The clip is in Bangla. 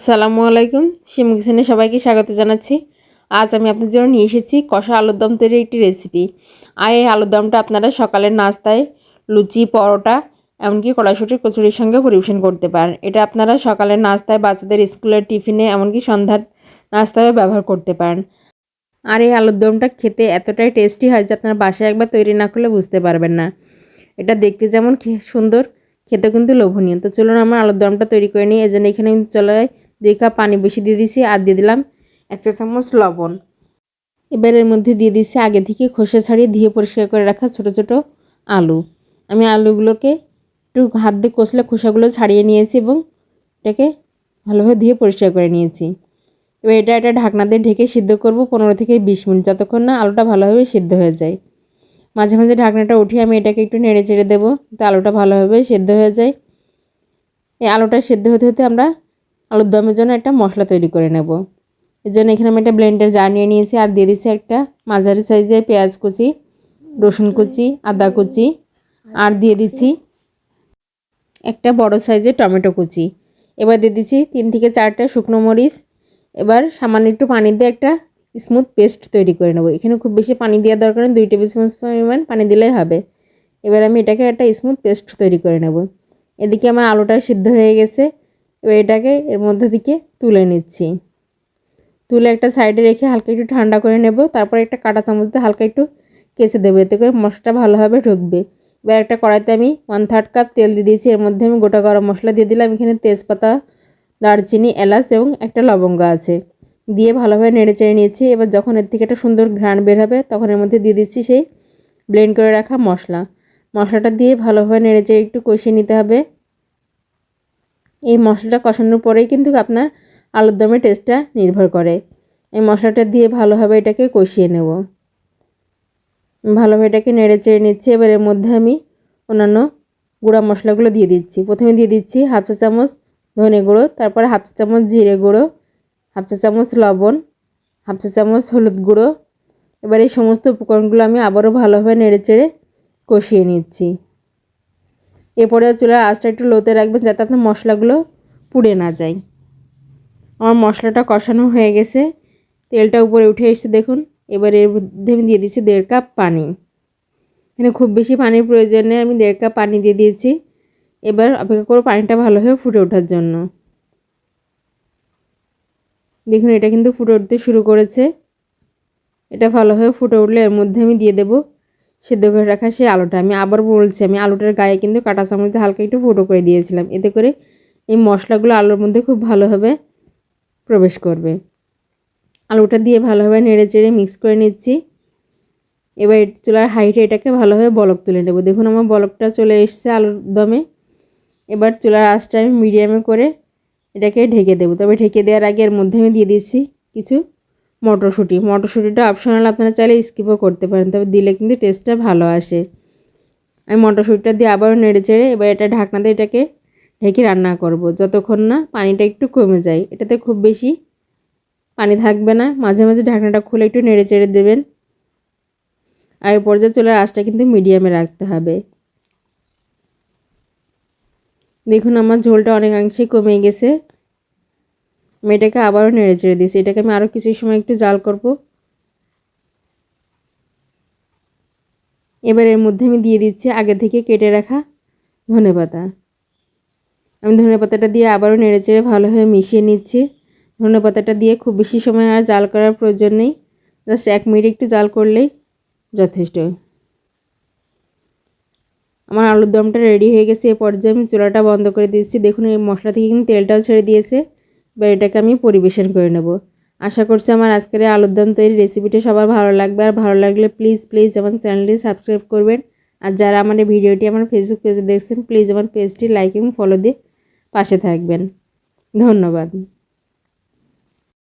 আসসালামু আলাইকুম। শিমু কিচেনে সবাইকে স্বাগত জানাচ্ছি। আজ আমি আপনাদের জন্য নিয়ে এসেছি কষা আলুর দম তৈরির একটি রেসিপি। আর এই আলুর দমটা আপনারা সকালের নাস্তায় লুচি, পরোটা, এমনকি কড়াইশুঁটির কচুরির সঙ্গে পরিবেশন করতে পারেন। এটা আপনারা সকালের নাস্তায়, বাচ্চাদের স্কুলের টিফিনে, এমনকি সন্ধ্যার নাস্তায় ব্যবহার করতে পারেন। আর এই আলুর দমটা খেতে এতটাই টেস্টি হয় যে আপনারা বাসায় একবার তৈরি না করলে বুঝতে পারবেন না। এটা দেখতে যেমন সুন্দর, খেতে কিন্তু লোভনীয়। তো চলুন আমরা আলুর দমটা তৈরি করে নিই। এজন্য এখানে আমি চুলায় 2 কাপ পানি বসিয়ে দিয়ে দিয়েছি আর দিয়ে দিলাম 1 চা চামচ লবণ। এবার এর মধ্যে দিয়ে দিচ্ছি আগে থেকে খোসা ছাড়িয়ে ধুয়ে পরিষ্কার করে রাখা ছোট ছোট আলু। আমি আলুগুলোকে একটু হাত দিয়ে কষলে খোসাগুলো ছাড়িয়ে নিয়েছি এবং এটাকে ভালোভাবে ধুয়ে পরিষ্কার করে নিয়েছি। এবার এটা ঢাকনা দিয়ে ঢেকে সিদ্ধ করব 15 থেকে 20 মিনিট, যতক্ষণ না আলুটা ভালোভাবে সিদ্ধ হয়ে যায়। মাঝে মাঝে ঢাকনাটা উঠিয়ে আমি এটাকে একটু নেড়ে চেড়ে দেবো, যাতে আলুটা ভালোভাবে সেদ্ধ হয়ে যায়। এই আলুটা সেদ্ধ হতে হতে আমরা আলুর দমের জন্য একটা মশলা তৈরি করে নেব। এর জন্য এখানে আমি একটা ব্লেন্ডার জার নিয়ে নিয়েছি আর দিয়ে দিচ্ছি একটা মাঝারি সাইজের পেঁয়াজ কুচি, রসুন কুচি, আদা কুচি, আর দিয়ে দিচ্ছি একটা বড় সাইজের টমেটো কুচি। এবার দিয়ে দিচ্ছি 3 থেকে 4টা শুকনো মরিচ। এবার সামান্য একটু পানি দিয়ে একটা স্মুথ পেস্ট তৈরি করে নেব। এখানে খুব বেশি পানি দেওয়ার দরকার নেই, 2 টেবিল চামচ পরিমাণ পানি দিলেই হবে। এবার আমি এটাকে একটা স্মুথ পেস্ট তৈরি করে নেব। এদিকে আমার আলুটা সিদ্ধ হয়ে গেছে। এবার এটাকে এর মধ্যে থেকে তুলে নিচ্ছি। তুলে একটা সাইডে রেখে হালকা একটু ঠান্ডা করে নেব। তারপর একটা কাঁটা চামচ দিয়ে হালকা একটু কেচে দেবো, এতে করে মশলাটা ভালোভাবে ঢুকবে। এবার একটা কড়াইতে আমি 1/3 কাপ তেল দিয়ে দিয়েছি। এর মধ্যে আমি গোটা গরম মশলা দিয়ে দিলাম। এখানে তেজপাতা, দারচিনি, এলাচ এবং একটা লবঙ্গ আছে, দিয়ে ভালোভাবে নেড়ে চেড়ে নিয়েছি। এবার যখন এর থেকে একটা সুন্দর ঘ্রাণ বের হবে তখন এর মধ্যে দিয়ে দিচ্ছি সেই ব্লেন্ড করে রাখা মশলাটা দিয়ে ভালোভাবে নেড়ে চেড়ে একটু কষিয়ে নিতে হবে। এই মশলাটা কষানোর পরেই কিন্তু আপনার আলুর দমের টেস্টটা নির্ভর করে। এই মশলাটা দিয়ে ভালোভাবে এটাকে কষিয়ে নেব। ভালোভাবে এটাকে নেড়ে চেড়ে নিচ্ছি। এবার এর মধ্যে আমি অন্যান্য গুঁড়া মশলাগুলো দিয়ে দিচ্ছি। প্রথমে দিয়ে দিচ্ছি 1/2 চা চামচ ধনে গুঁড়ো, তারপর 1/2 চা চামচ জিরে গুঁড়ো, 1/2 চা চামচ লবণ, 1/2 চা চামচ হলুদ গুঁড়ো। এবার এই সমস্ত উপকরণগুলো আমি আবারও ভালোভাবে নেড়ে চেড়ে কষিয়ে নিচ্ছি। এরপরে চুলার আঁচটা একটু লোতে রাখবেন, যাতে আপনার মশলাগুলো পুড়ে না যায়। আমার মশলাটা কষানো হয়ে গেছে, তেলটা উপরে উঠে এসেছে দেখুন। এবার এর মধ্যে আমি দিয়ে দিচ্ছি 1.5 কাপ পানি। এখানে খুব বেশি পানির প্রয়োজন নেই, আমি 1.5 কাপ পানি দিয়ে দিয়েছি। এবার অপেক্ষা করব পানিটা ভালোভাবে ফুটে ওঠার জন্য। দেখুন এটা কিন্তু ফুটে উঠতে শুরু করেছে। এটা ভালোভাবে ফুটে উঠলে এর মধ্যে আমি দিয়ে দেবো সেদ্ধ করে রাখা সেই আলুটা। আমি আবার বলছি, আমি আলুটার গায়ে কিন্তু কাঁটা চামচ দিয়ে হালকা একটু ফুটো করে দিয়েছিলাম, এতে করে এই মশলাগুলো আলুর মধ্যে খুব ভালোভাবে প্রবেশ করবে। আলুটা দিয়ে ভালোভাবে নেড়ে চেড়ে মিক্স করে নিচ্ছি। এবার চুলার হাইটে এটাকে ভালোভাবে বলক তুলে নেব। দেখুন আমার বলকটা চলে এসেছে আলুর দমে। এবার চুলার আঁচটা আমি মিডিয়ামে করে এটাকে ঢেকে দেবো। তবে ঢেকে দেওয়ার আগে এর মধ্যে আমি দিয়ে দিচ্ছি কিছু মটরশুঁটিটা অপশনাল, আপনারা চাইলে স্কিপও করতে পারেন, তবে দিলে কিন্তু টেস্টটা ভালো আসে। আমি মটরশুঁটিটা দিয়ে আবারও নেড়ে চেড়ে এবার এটা ঢাকনা দিয়ে এটাকে ঢেকে রান্না করব যতক্ষণ না পানিটা একটু কমে যায়। এটাতে খুব বেশি পানি থাকবে না। মাঝে মাঝে ঢাকনাটা খুলে একটু নেড়ে চেড়ে দেবেন। আর এই পর্যায়ে চুলার আঁচটা কিন্তু মিডিয়ামে রাখতে হবে। দেখুন আমার ঝোলটা অনেকাংশেই কমে গেছে। আমি এটাকে আবারও নেড়ে চেড়ে দিয়েছি। এটাকে আমি আরও কিছু সময় একটু জাল করব। এবার এর মধ্যে আমি দিয়ে দিচ্ছি আগে থেকে কেটে রাখা ধনেপাতা। আমি ধনেপাতাটা দিয়ে আবারও নেড়ে চেড়ে ভালোভাবে মিশিয়ে নিচ্ছি। ধনেপাতাটা দিয়ে খুব বেশি সময় আর জাল করার প্রয়োজন নেই, জাস্ট 1 মিনিট একটু জাল করলেই যথেষ্ট। আমার আলুর দমটা রেডি হয়ে গেছে। এ পর্যায়ে আমি চুলাটা বন্ধ করে দিচ্ছি। দেখুন এই মশলা থেকে কিন্তু তেলটাও ছেড়ে দিয়েছে। এবার এটাকে আমি পরিবেশন করে নেব। আশা করছি আমার আজকের এই আলুর দম তৈরির রেসিপিটা সবার ভালো লাগবে। আর ভালো লাগলে প্লিজ আমার চ্যানেলটি সাবস্ক্রাইব করবেন। আর যারা আমার এই ভিডিওটি আমার ফেসবুক পেজে দেখছেন, প্লিজ আমার পেজটি লাইক এবং ফলো দিয়ে পাশে থাকবেন। ধন্যবাদ।